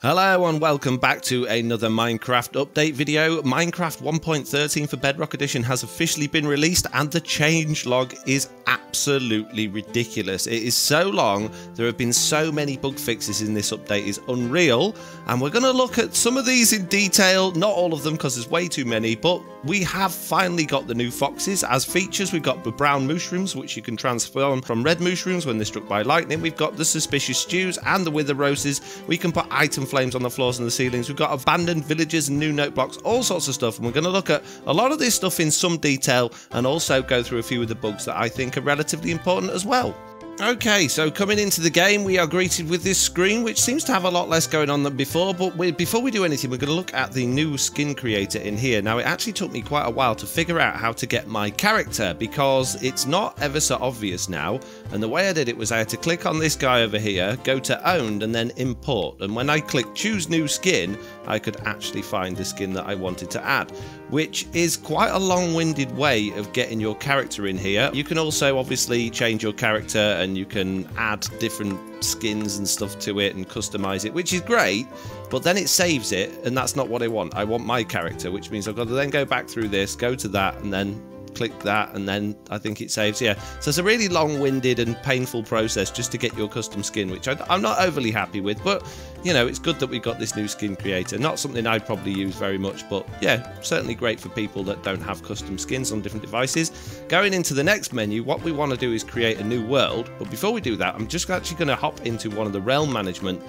Hello and welcome back to another Minecraft update video. Minecraft 1.13 for Bedrock Edition has officially been released and the changelog is absolutely ridiculous. It is so long, there have been so many bug fixes in this update, it's unreal, and we're going to look at some of these in detail, not all of them because there's way too many, but we have finally got the new foxes as features. We've got the brown mushrooms, which you can transform from red mushrooms when they're struck by lightning. We've got the suspicious stews and the wither roses. We can put item flames on the floors and the ceilings. We've got abandoned villages and new note blocks, all sorts of stuff, and we're going to look at a lot of this stuff in some detail and also go through a few of the bugs that I think are relatively important as well. Okay, so coming into the game, we are greeted with this screen, which seems to have a lot less going on than before, but before we do anything, we're going to look at the new skin creator in here. Now, it actually took me quite a while to figure out how to get my character, because it's not ever so obvious now, and the way I did it was I had to click on this guy over here, go to owned, and then import, and when I clicked choose new skin, I could actually find the skin that I wanted to add, which is quite a long-winded way of getting your character in here. You can also obviously change your character and you can add different skins and stuff to it and customize it, which is great, but then it saves it, and that's not what I want. I want my character, which means I've got to then go back through this, go to that, and then click that, and then I think it saves. Yeah, so it's a really long-winded and painful process just to get your custom skin, which I'm not overly happy with, but you know, it's good that we've got this new skin creator. Not something I'd probably use very much, but yeah, certainly great for people that don't have custom skins on different devices. Going into the next menu, what we want to do is create a new world, but before we do that, I'm just actually going to hop into one of the realm management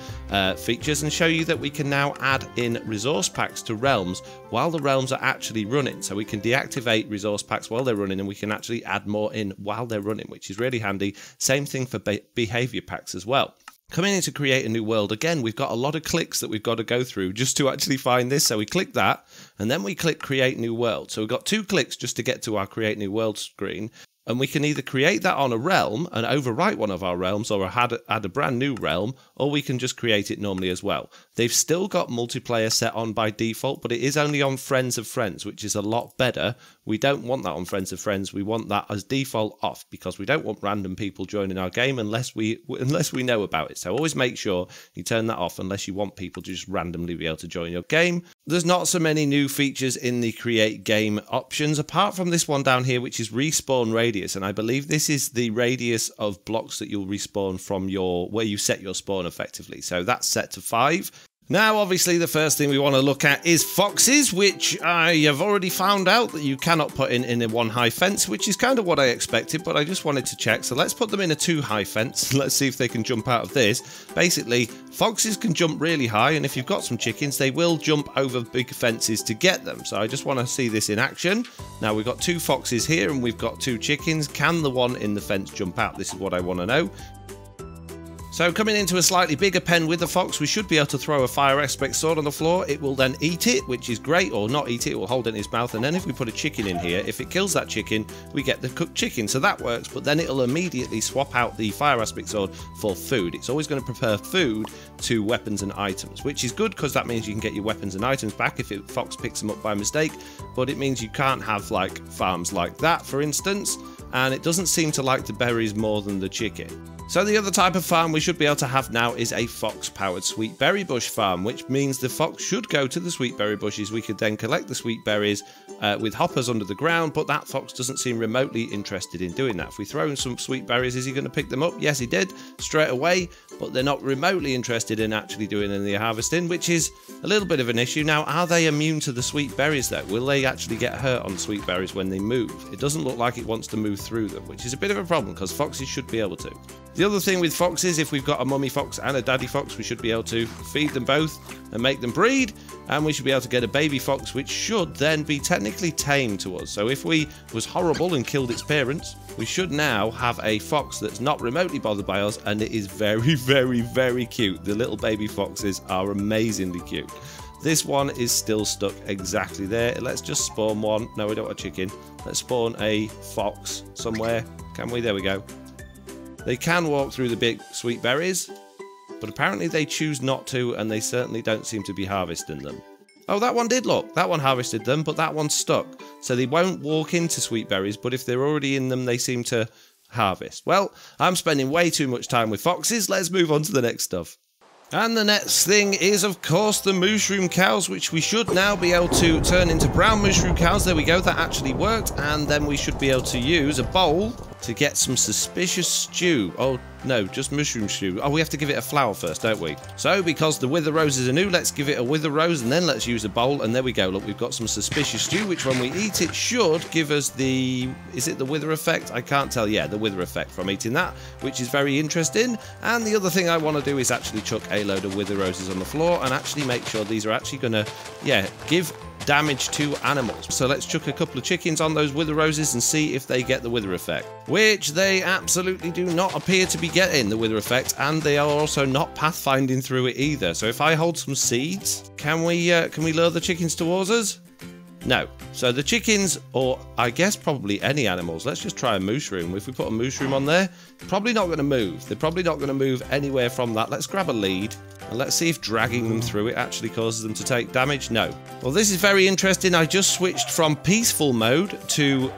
features and show you that we can now add in resource packs to realms while the realms are actually running. So we can deactivate resource packs while they're running, and we can actually add more in while they're running, which is really handy. Same thing for behavior packs as well. Coming in to create a new world, again, we've got a lot of clicks that we've got to go through just to actually find this. So we click that, and then we click create new world. So we've got 2 clicks just to get to our create new world screen. And we can either create that on a realm and overwrite one of our realms, or add a brand new realm, or we can just create it normally as well. They've still got multiplayer set on by default, but it is only on friends of friends, which is a lot better. We don't want that on friends of friends. We want that as default off, because we don't want random people joining our game unless we know about it. So always make sure you turn that off unless you want people to just randomly be able to join your game. There's not so many new features in the create game options, apart from this one down here, which is respawn radius. And I believe this is the radius of blocks that you'll respawn from where you set your spawn effectively. So that's set to 5. Now, obviously, the first thing we want to look at is foxes, which I have already found out that you cannot put in a 1 high fence, which is kind of what I expected, but I just wanted to check. So let's put them in a 2 high fence. Let's see if they can jump out of this. Basically, foxes can jump really high, and if you've got some chickens, they will jump over big fences to get them. So I just want to see this in action. Now, we've got 2 foxes here, and we've got 2 chickens. Can the one in the fence jump out? This is what I want to know. So coming into a slightly bigger pen with the fox, we should be able to throw a fire aspect sword on the floor. It will then eat it, which is great, or not eat it, it will hold it in its mouth. And then if we put a chicken in here, if it kills that chicken, we get the cooked chicken. So that works, but then it'll immediately swap out the fire aspect sword for food. It's always going to prefer food to weapons and items, which is good because that means you can get your weapons and items back if fox picks them up by mistake, but it means you can't have like farms like that, for instance, and it doesn't seem to like the berries more than the chicken. So the other type of farm we should be able to have now is a fox-powered sweet berry bush farm, which means the fox should go to the sweet berry bushes. We could then collect the sweet berries with hoppers under the ground, but that fox doesn't seem remotely interested in doing that. If we throw in some sweet berries, is he going to pick them up? Yes, he did, straight away, but they're not remotely interested in actually doing any harvesting, which is a little bit of an issue. Now, are they immune to the sweet berries though? Will they actually get hurt on sweet berries when they move? It doesn't look like it wants to move through them, which is a bit of a problem because foxes should be able to. The other thing with foxes, if we've got a mummy fox and a daddy fox, we should be able to feed them both and make them breed, and we should be able to get a baby fox, which should then be technically tame to us. So if we was horrible and killed its parents, we should now have a fox that's not remotely bothered by us, and it is very, very, very cute. The little baby foxes are amazingly cute. This one is still stuck exactly there. Let's just spawn one. No, we don't want a chicken. Let's spawn a fox somewhere. Can we? There we go. They can walk through the big sweet berries, but apparently they choose not to, and they certainly don't seem to be harvesting them. Oh, that one did look. That one harvested them, but that one's stuck. So they won't walk into sweet berries, but if they're already in them, they seem to harvest. Well, I'm spending way too much time with foxes. Let's move on to the next stuff. And the next thing is, of course, the mushroom cows, which we should now be able to turn into brown mushroom cows. There we go, that actually worked. And then we should be able to use a bowl to get some suspicious stew. Oh, no, just mushroom stew. Oh, we have to give it a flower first, don't we? So, because the wither roses are new, let's give it a wither rose, and then let's use a bowl. And there we go. Look, we've got some suspicious stew, which when we eat it should give us the... Is it the wither effect? I can't tell. Yeah, the wither effect from eating that, which is very interesting. And the other thing I want to do is actually chuck a load of wither roses on the floor and actually make sure these are actually going to, yeah, give damage to animals. So let's chuck a couple of chickens on those wither roses and see if they get the wither effect, which they absolutely do not appear to be getting the wither effect, and they are also not pathfinding through it either. So if I hold some seeds, can we lure the chickens towards us? No. So the chickens, or I guess probably any animals, let's just try a mushroom. If we put a mushroom on there, probably not going to move. They're probably not going to move anywhere from that. Let's grab a lead and let's see if dragging them through it actually causes them to take damage. No. Well, this is very interesting. I just switched from peaceful mode to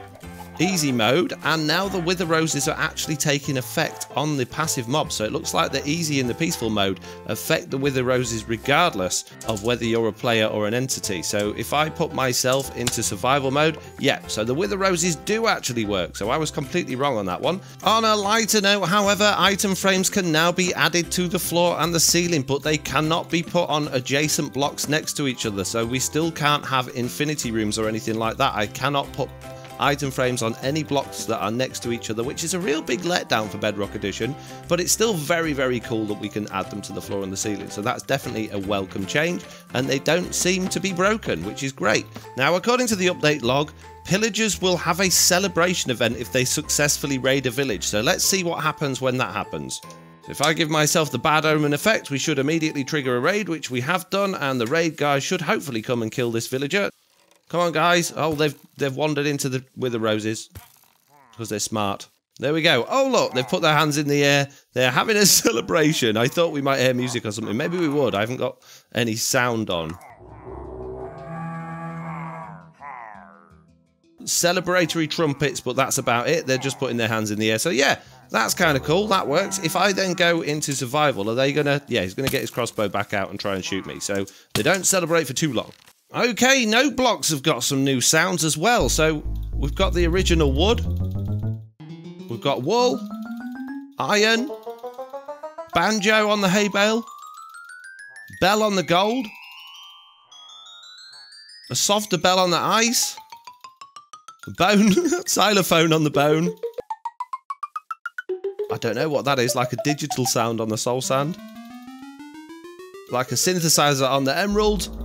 easy mode, and now the wither roses are actually taking effect on the passive mob. So it looks like the easy and the peaceful mode affect the wither roses regardless of whether you're a player or an entity. So if I put myself into survival mode, yeah, so the wither roses do actually work. So I was completely wrong on that one. On a lighter note, however, item frames can now be added to the floor and the ceiling, but they cannot be put on adjacent blocks next to each other. So we still can't have infinity rooms or anything like that. I cannot put item frames on any blocks that are next to each other, which is a real big letdown for Bedrock Edition, but it's still very, very cool that we can add them to the floor and the ceiling. So that's definitely a welcome change, and they don't seem to be broken, which is great. Now, according to the update log, pillagers will have a celebration event if they successfully raid a village. So let's see what happens when that happens. So if I give myself the bad omen effect, we should immediately trigger a raid, which we have done, and the raid guy should hopefully come and kill this villager. Come on, guys. Oh, they've wandered into the wither roses because they're smart. There we go. Oh, look, they've put their hands in the air. They're having a celebration. I thought we might hear music or something. Maybe we would. I haven't got any sound on. Celebratory trumpets, but that's about it. They're just putting their hands in the air. So, yeah, that's kind of cool. That works. If I then go into survival, are they going to... Yeah, he's going to get his crossbow back out and try and shoot me. So they don't celebrate for too long. Okay, no blocks have got some new sounds as well. So we've got the original wood. We've got wool, iron, banjo on the hay bale, bell on the gold, a softer bell on the ice, a bone, xylophone on the bone. I don't know what that is, like a digital sound on the soul sand. Like a synthesizer on the emerald.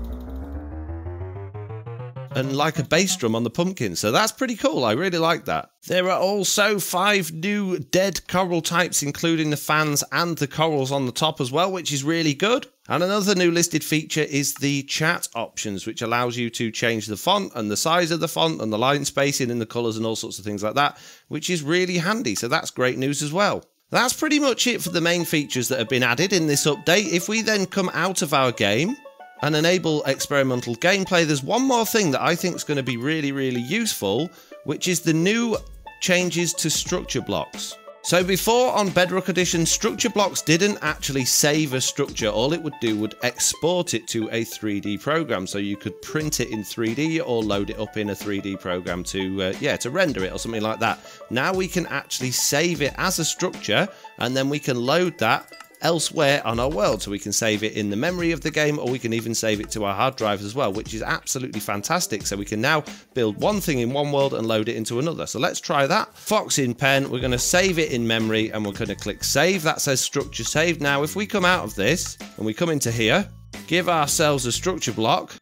And like a bass drum on the pumpkin. So that's pretty cool. I really like that. There are also 5 new dead coral types, including the fans and the corals on the top as well, which is really good. And another new listed feature is the chat options, which allows you to change the font and the size of the font and the line spacing and the colours and all sorts of things like that, which is really handy. So that's great news as well. That's pretty much it for the main features that have been added in this update. If we then come out of our game and enable experimental gameplay, there's one more thing that I think is going to be really, really useful, which is the new changes to structure blocks. So before on Bedrock Edition, structure blocks didn't actually save a structure. All it would do would export it to a 3D program. So you could print it in 3D or load it up in a 3D program to render it or something like that. Now we can actually save it as a structure, and then we can load that elsewhere on our world. So we can save it in the memory of the game, or we can even save it to our hard drives as well, which is absolutely fantastic. So we can now build one thing in one world and load it into another. So let's try that. Fox in pen, we're going to save it in memory, and we're going to click save. That says structure saved. Now if we come out of this and we come into here, give ourselves a structure block,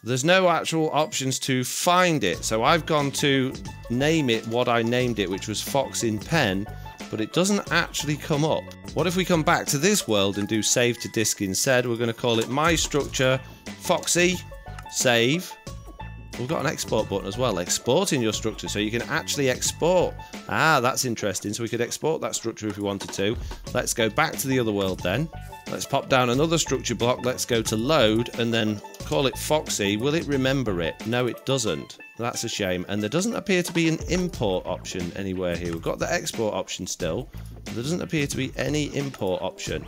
there's no actual options to find it. So I've gone to name it what I named it, which was Fox in pen, but it doesn't actually come up. What if we come back to this world and do save to disk instead? We're going to call it my structure, Foxy, save. We've got an export button as well, exporting your structure, so you can actually export. That's interesting. So we could export that structure if we wanted to. Let's go back to the other world then. Let's pop down another structure block. Let's go to load and then call it Foxy. Will it remember it? No, it doesn't. That's a shame. And there doesn't appear to be an import option anywhere here. We've got the export option still, but there doesn't appear to be any import option.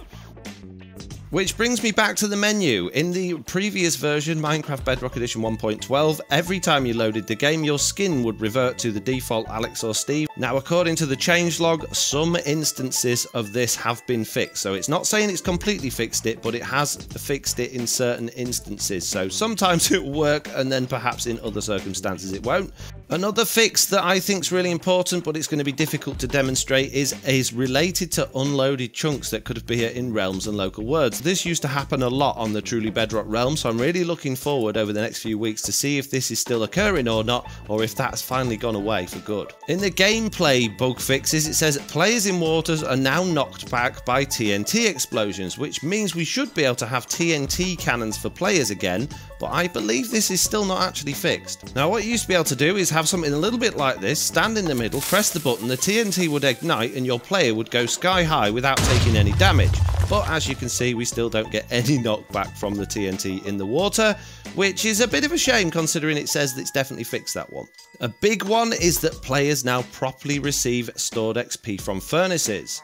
Which brings me back to the menu. In the previous version, Minecraft Bedrock Edition 1.12, every time you loaded the game, your skin would revert to the default Alex or Steve. Now, according to the changelog, some instances of this have been fixed. So it's not saying it's completely fixed it, but it has fixed it in certain instances. So sometimes it will work, and then perhaps in other circumstances it won't. Another fix that I think is really important, but it's going to be difficult to demonstrate, is related to unloaded chunks that could appear in realms and local worlds. This used to happen a lot on the truly Bedrock realm, so I'm really looking forward over the next few weeks to see if this is still occurring or not, or if that's finally gone away for good. In the gameplay bug fixes, it says players in waters are now knocked back by TNT explosions, which means we should be able to have TNT cannons for players again, but I believe this is still not actually fixed. Now, what you used to be able to do is have something a little bit like this, stand in the middle, press the button, the TNT would ignite and your player would go sky high without taking any damage. But as you can see, we still don't get any knockback from the TNT in the water, which is a bit of a shame considering it says that it's definitely fixed that one. A big one is that players now properly receive stored XP from furnaces.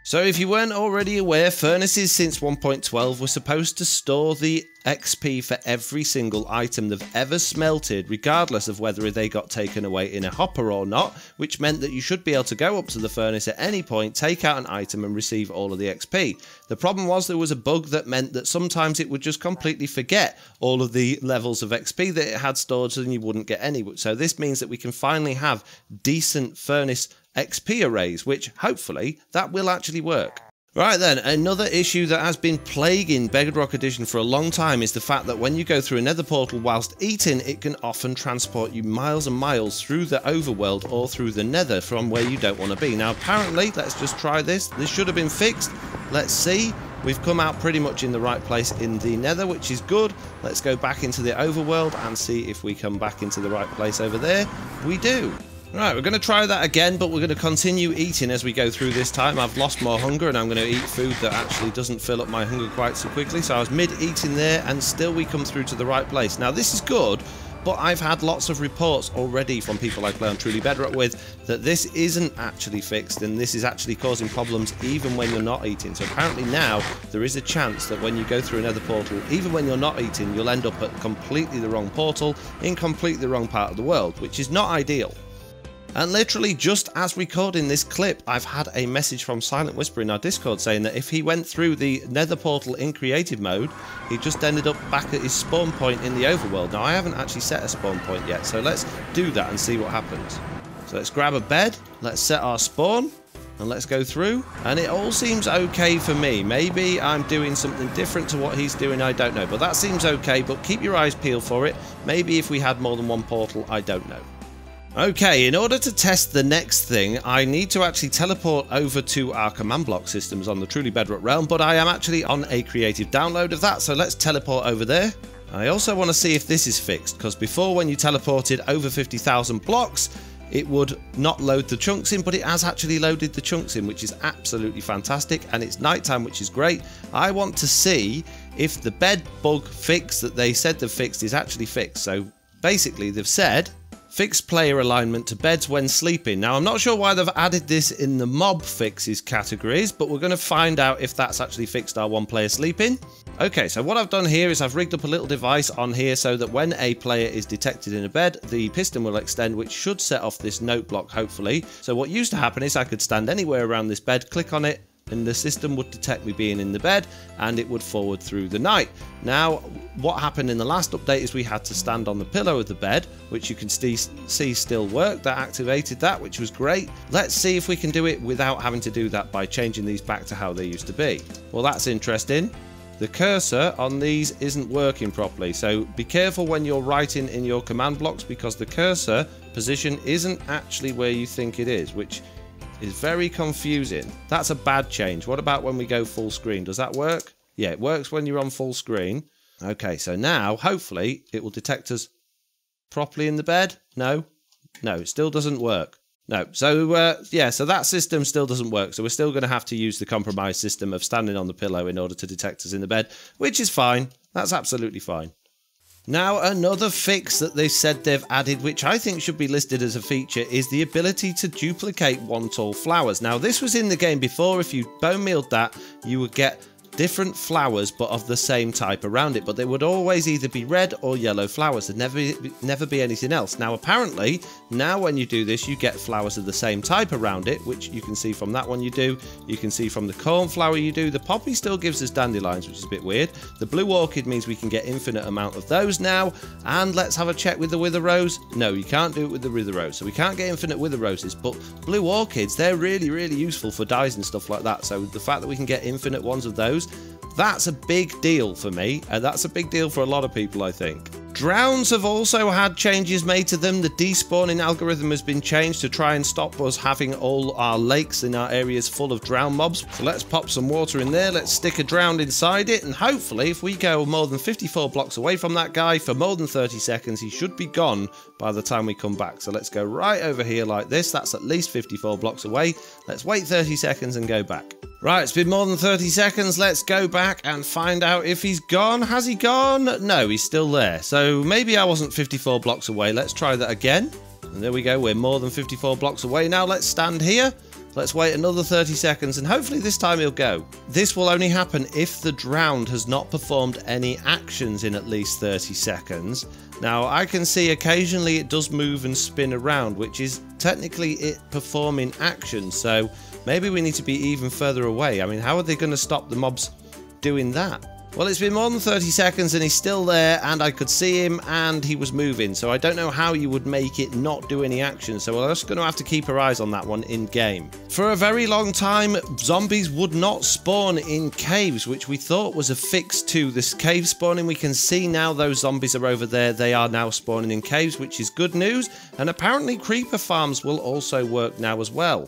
So if you weren't already aware, furnaces since 1.12 were supposed to store the XP for every single item they've ever smelted, regardless of whether they got taken away in a hopper or not, which meant that you should be able to go up to the furnace at any point, take out an item and receive all of the XP. The problem was there was a bug that meant that sometimes it would just completely forget all of the levels of XP that it had stored, and you wouldn't get any. So this means that we can finally have decent furnace XP arrays, which hopefully that will actually work. Right then, another issue that has been plaguing Bedrock Edition for a long time is the fact that when you go through a Nether portal whilst eating, it can often transport you miles and miles through the overworld or through the Nether from where you don't want to be. Now apparently, let's just try this. This should have been fixed. Let's see. We've come out pretty much in the right place in the Nether, which is good. Let's go back into the overworld and see if we come back into the right place over there. We do. Right, we're going to try that again, but we're going to continue eating as we go through this time. I've lost more hunger and I'm going to eat food that actually doesn't fill up my hunger quite so quickly. So I was mid-eating there and still we come through to the right place. Now this is good, but I've had lots of reports already from people I play on Truly Bedrock with that this isn't actually fixed and this is actually causing problems even when you're not eating. So apparently now there is a chance that when you go through another portal, even when you're not eating, you'll end up at completely the wrong portal in completely the wrong part of the world, which is not ideal. And literally just as recording this clip, I've had a message from Silent Whisper in our Discord saying that if he went through the Nether portal in creative mode, he just ended up back at his spawn point in the overworld. Now I haven't actually set a spawn point yet, so let's do that and see what happens. So let's grab a bed, let's set our spawn, and let's go through. And it all seems okay for me. Maybe I'm doing something different to what he's doing, I don't know. But that seems okay, but keep your eyes peeled for it. Maybe if we had more than one portal, I don't know. Okay, in order to test the next thing, I need to actually teleport over to our command block systems on the Truly Bedrock realm, but I am actually on a creative download of that, so let's teleport over there. I also want to see if this is fixed, because before when you teleported over 50,000 blocks, it would not load the chunks in, but it has actually loaded the chunks in, which is absolutely fantastic, and it's nighttime, which is great. I want to see if the bed bug fix that they said they've fixed is actually fixed. So basically they've said fix player alignment to beds when sleeping. Now I'm not sure why they've added this in the mob fixes categories, but we're going to find out if that's actually fixed our one player sleeping. Okay, so what I've done here is I've rigged up a little device on here so that when a player is detected in a bed, the piston will extend, which should set off this note block hopefully. So what used to happen is I could stand anywhere around this bed, click on it, and the system would detect me being in the bed and it would forward through the night. Now what happened in the last update is we had to stand on the pillow of the bed, which you can see still worked. That activated that, which was great. Let's see if we can do it without having to do that by changing these back to how they used to be. Well, that's interesting. The cursor on these isn't working properly, so be careful when you're writing in your command blocks because the cursor position isn't actually where you think it is, which is very confusing. That's a bad change. What about when we go full screen? Does that work? Yeah, it works when you're on full screen. Okay, so now hopefully it will detect us properly in the bed. No, it still doesn't work. No, so yeah, so that system still doesn't work. So we're still going to have to use the compromised system of standing on the pillow in order to detect us in the bed, which is fine. That's absolutely fine. Now, another fix that they said they've added, which I think should be listed as a feature, is the ability to duplicate one tall flowers. Now, this was in the game before. If you bone mealed that, you would get different flowers but of the same type around it, but they would always either be red or yellow flowers. There'd never be anything else. Now apparently, now when you do this, you get flowers of the same type around it, which you can see from that one you do. You can see from the cornflower you do. The poppy still gives us dandelions, which is a bit weird. The blue orchid means we can get infinite amount of those now. And let's have a check with the wither rose. No, you can't do it with the wither rose, so we can't get infinite wither roses, but blue orchids, they're really, really useful for dyes and stuff like that. So the fact that we can get infinite ones of those, that's a big deal for me, and that's a big deal for a lot of people, I think. Drowns have also had changes made to them. The despawning algorithm has been changed to try and stop us having all our lakes in our areas full of drown mobs. So let's pop some water in there, let's stick a drowned inside it, and hopefully if we go more than 54 blocks away from that guy for more than 30 seconds, he should be gone by the time we come back. So let's go right over here like this. That's at least 54 blocks away. Let's wait 30 seconds and go back. Right, it's been more than 30 seconds. Let's go back and find out if he's gone. Has he gone? No, he's still there. So maybe I wasn't 54 blocks away. Let's try that again. And there we go. We're more than 54 blocks away now. Let's stand here. Let's wait another 30 seconds and hopefully this time he'll go. This will only happen if the drowned has not performed any actions in at least 30 seconds. Now I can see occasionally it does move and spin around, which is technically it performing actions. So maybe we need to be even further away. I mean, how are they going to stop the mobs doing that? Well, it's been more than 30 seconds and he's still there, and I could see him and he was moving. So I don't know how you would make it not do any action. So we're just going to have to keep our eyes on that one in game. For a very long time, zombies would not spawn in caves, which we thought was a fix to this cave spawning. We can see now those zombies are over there. They are now spawning in caves, which is good news. And apparently creeper farms will also work now as well.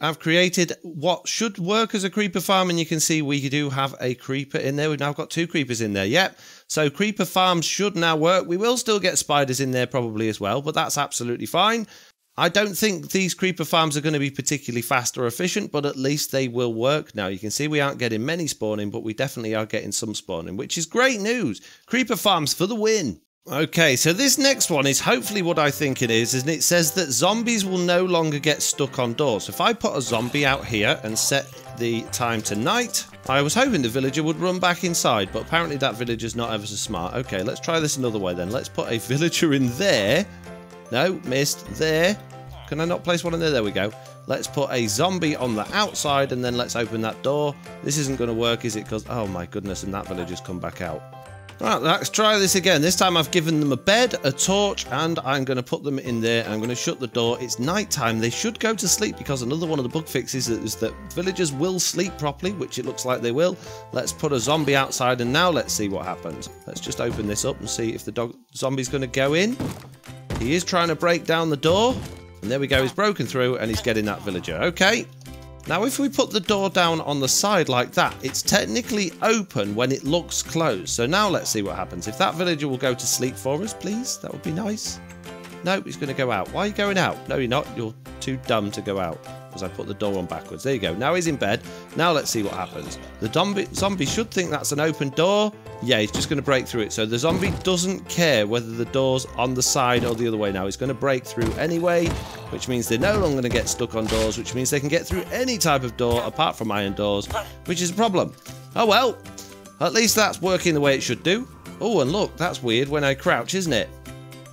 I've created what should work as a creeper farm, and you can see we do have a creeper in there. We've now got 2 creepers in there. Yep. So creeper farms should now work. We will still get spiders in there probably as well, but that's absolutely fine. I don't think these creeper farms are going to be particularly fast or efficient, but at least they will work now. You can see we aren't getting many spawning, but we definitely are getting some spawning, which is great news. Creeper farms for the win. Okay, so this next one is hopefully what I think it is, and it says that zombies will no longer get stuck on doors. If I put a zombie out here and set the time to night, I was hoping the villager would run back inside, but apparently that villager's not ever so smart. Okay, let's try this another way then. Let's put a villager in there. No, missed. There. Can I not place one in there? There we go. Let's put a zombie on the outside, and then let's open that door. This isn't going to work, is it? Because, oh my goodness, and that villager's come back out. Right, let's try this again. This time I've given them a bed, a torch, and I'm going to put them in there. I'm going to shut the door. It's night time. They should go to sleep, because another one of the bug fixes is that villagers will sleep properly, which it looks like they will. Let's put a zombie outside, and now let's see what happens. Let's just open this up and see if the zombie's going to go in. He is trying to break down the door, and there we go. He's broken through, and he's getting that villager. Okay. Now, if we put the door down on the side like that, it's technically open when it looks closed. So now let's see what happens. If that villager will go to sleep for us, please, that would be nice. No, he's going to go out. Why are you going out? No, you're not. You're too dumb to go out, because I put the door on backwards. There you go. Now he's in bed. Now let's see what happens. The zombie should think that's an open door. Yeah, he's just going to break through it. So the zombie doesn't care whether the door's on the side or the other way now. He's going to break through anyway, which means they're no longer going to get stuck on doors, which means they can get through any type of door apart from iron doors, which is a problem. Oh well, at least that's working the way it should do. Oh, and look, that's weird when I crouch, isn't it?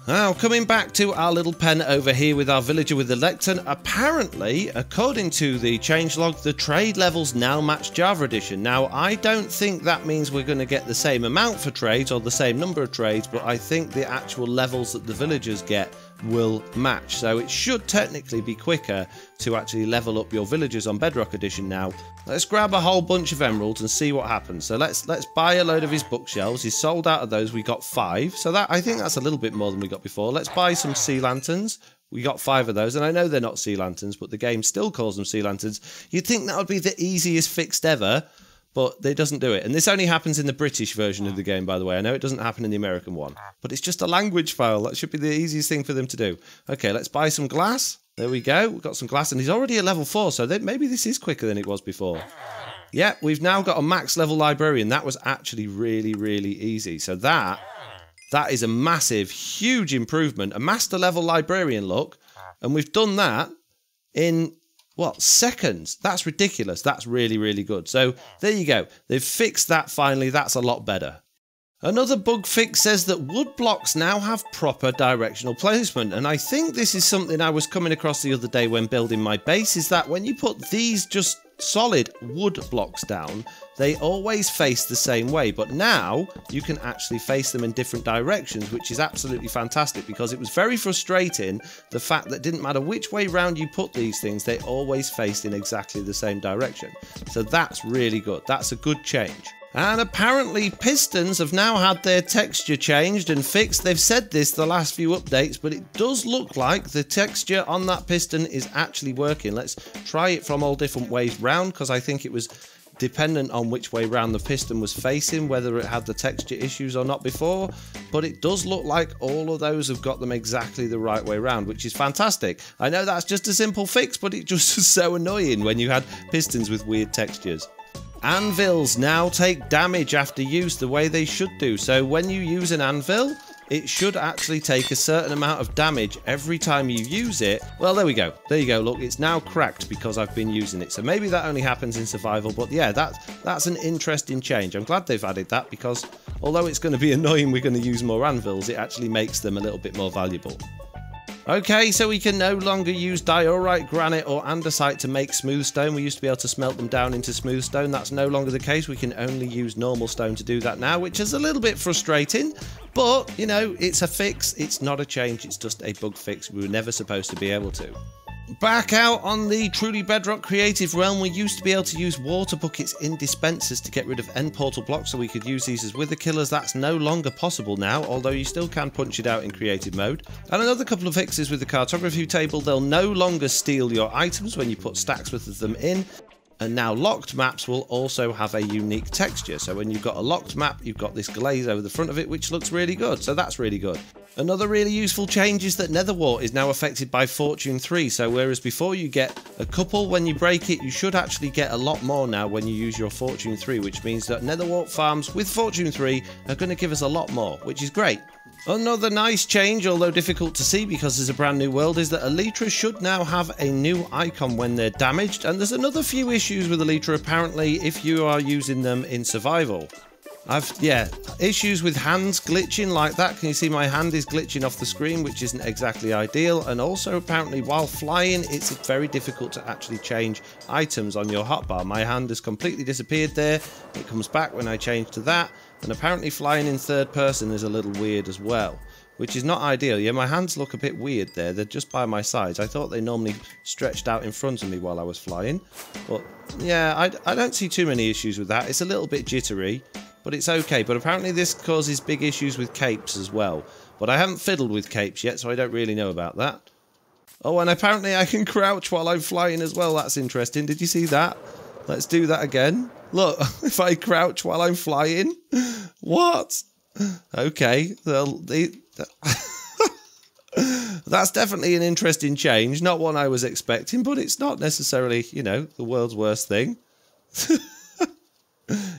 Now, coming back to our little pen over here with our villager with the lectern, apparently, according to the changelog, the trade levels now match Java Edition. Now, I don't think that means we're going to get the same amount for trades or the same number of trades, but I think the actual levels that the villagers get will match. So it should technically be quicker to actually level up your villagers on Bedrock Edition now. Let's grab a whole bunch of emeralds and see what happens. So let's buy a load of his bookshelves. He's sold out of those. We got 5. So that, I think that's a little bit more than we got before. Let's buy some sea lanterns. We got 5 of those, and I know they're not sea lanterns, but the game still calls them sea lanterns. You'd think that would be the easiest fixed ever, but it doesn't do it. And this only happens in the British version of the game, by the way. I know it doesn't happen in the American one, but it's just a language file. That should be the easiest thing for them to do. Okay, let's buy some glass. There we go. We've got some glass, and he's already at level 4, so maybe this is quicker than it was before. Yeah, we've now got a max level librarian. That was actually really, really easy. So that is a massive, huge improvement. A master level librarian, look. And we've done that in what, seconds. That's ridiculous. That's really, really good. So there you go. They've fixed that finally. That's a lot better. Another bug fix says that wood blocks now have proper directional placement, and I think this is something I was coming across the other day when building my base, is that when you put these just solid wood blocks down, they always face the same way, but now you can actually face them in different directions, which is absolutely fantastic, because it was very frustrating the fact that it didn't matter which way round you put these things, they always faced in exactly the same direction. So that's really good. That's a good change. And apparently pistons have now had their texture changed and fixed. They've said this the last few updates, but it does look like the texture on that piston is actually working. Let's try it from all different ways round, because I think it was dependent on which way round the piston was facing, whether it had the texture issues or not before. But it does look like all of those have got them exactly the right way round, which is fantastic. I know that's just a simple fix, but it just was so annoying when you had pistons with weird textures. Anvils now take damage after use the way they should do. So when you use an anvil, it should actually take a certain amount of damage every time you use it. Well, there we go. There you go. Look, it's now cracked because I've been using it. So maybe that only happens in survival. But yeah, that's an interesting change. I'm glad they've added that, because although it's going to be annoying we're going to use more anvils, it actually makes them a little bit more valuable. Okay, so we can no longer use diorite, granite or andesite to make smooth stone. We used to be able to smelt them down into smooth stone. That's no longer the case. We can only use normal stone to do that now, which is a little bit frustrating. But, you know, it's a fix. It's not a change. It's just a bug fix. We were never supposed to be able to. Back out on the truly Bedrock creative realm, we used to be able to use water buckets in dispensers to get rid of end portal blocks, so we could use these as wither killers. That's no longer possible now, although you still can punch it out in creative mode. And another couple of fixes with the cartography table. They'll no longer steal your items when you put stacks with them in. And now locked maps will also have a unique texture. So when you've got a locked map, you've got this glaze over the front of it, which looks really good. So that's really good. Another really useful change is that Nether Wart is now affected by Fortune 3. So whereas before you get a couple when you break it, you should actually get a lot more now when you use your Fortune 3, which means that Nether Wart farms with Fortune 3 are going to give us a lot more, which is great. Another nice change, although difficult to see because there's a brand new world, is that Elytra should now have a new icon when they're damaged, and there's another few issues with Elytra apparently if you are using them in survival. Issues with hands glitching like that. Can you see my hand is glitching off the screen, which isn't exactly ideal, and also apparently while flying it's very difficult to actually change items on your hotbar. My hand has completely disappeared there. It comes back when I change to that. And apparently flying in third person is a little weird as well, which is not ideal. Yeah, my hands look a bit weird there. They're just by my sides. I thought they normally stretched out in front of me while I was flying. But yeah, I don't see too many issues with that. It's a little bit jittery, but it's okay. But apparently this causes big issues with capes as well. But I haven't fiddled with capes yet, so I don't really know about that. Oh, and apparently I can crouch while I'm flying as well. That's interesting. Did you see that? Let's do that again. Look, if I crouch while I'm flying. What? Okay. That's definitely an interesting change. Not one I was expecting, but it's not necessarily, you know, the world's worst thing.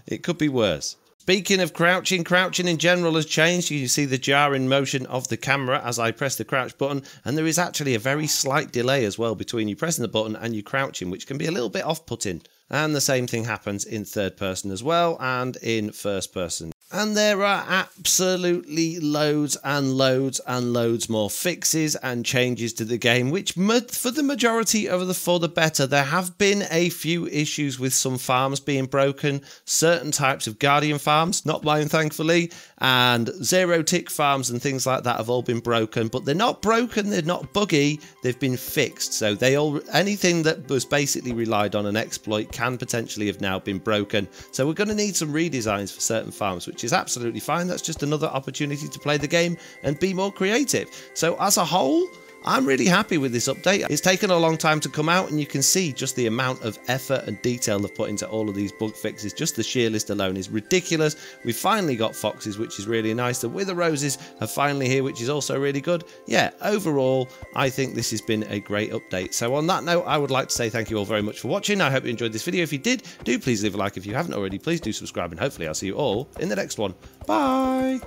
It could be worse. Speaking of crouching, crouching in general has changed. You see the jarring motion of the camera as I press the crouch button, and there is actually a very slight delay as well between you pressing the button and you crouching, which can be a little bit off-putting. And the same thing happens in third person as well, and in first person. And there are absolutely loads and loads and loads more fixes and changes to the game, which for the majority of for the better. There have been a few issues with some farms being broken, certain types of guardian farms, not mine thankfully, and zero tick farms and things like that have all been broken, but they're not broken, they're not buggy, they've been fixed. So anything that was basically relied on an exploit can potentially have now been broken. So we're going to need some redesigns for certain farms, which is absolutely fine. That's just another opportunity to play the game and be more creative. So as a whole, I'm really happy with this update. It's taken a long time to come out, and you can see just the amount of effort and detail they've put into all of these bug fixes. Just the sheer list alone is ridiculous. We finally got foxes, which is really nice. The wither roses are finally here, which is also really good. Yeah, overall, I think this has been a great update. So on that note, I would like to say thank you all very much for watching. I hope you enjoyed this video. If you did, do please leave a like. If you haven't already, please do subscribe, and hopefully I'll see you all in the next one. Bye!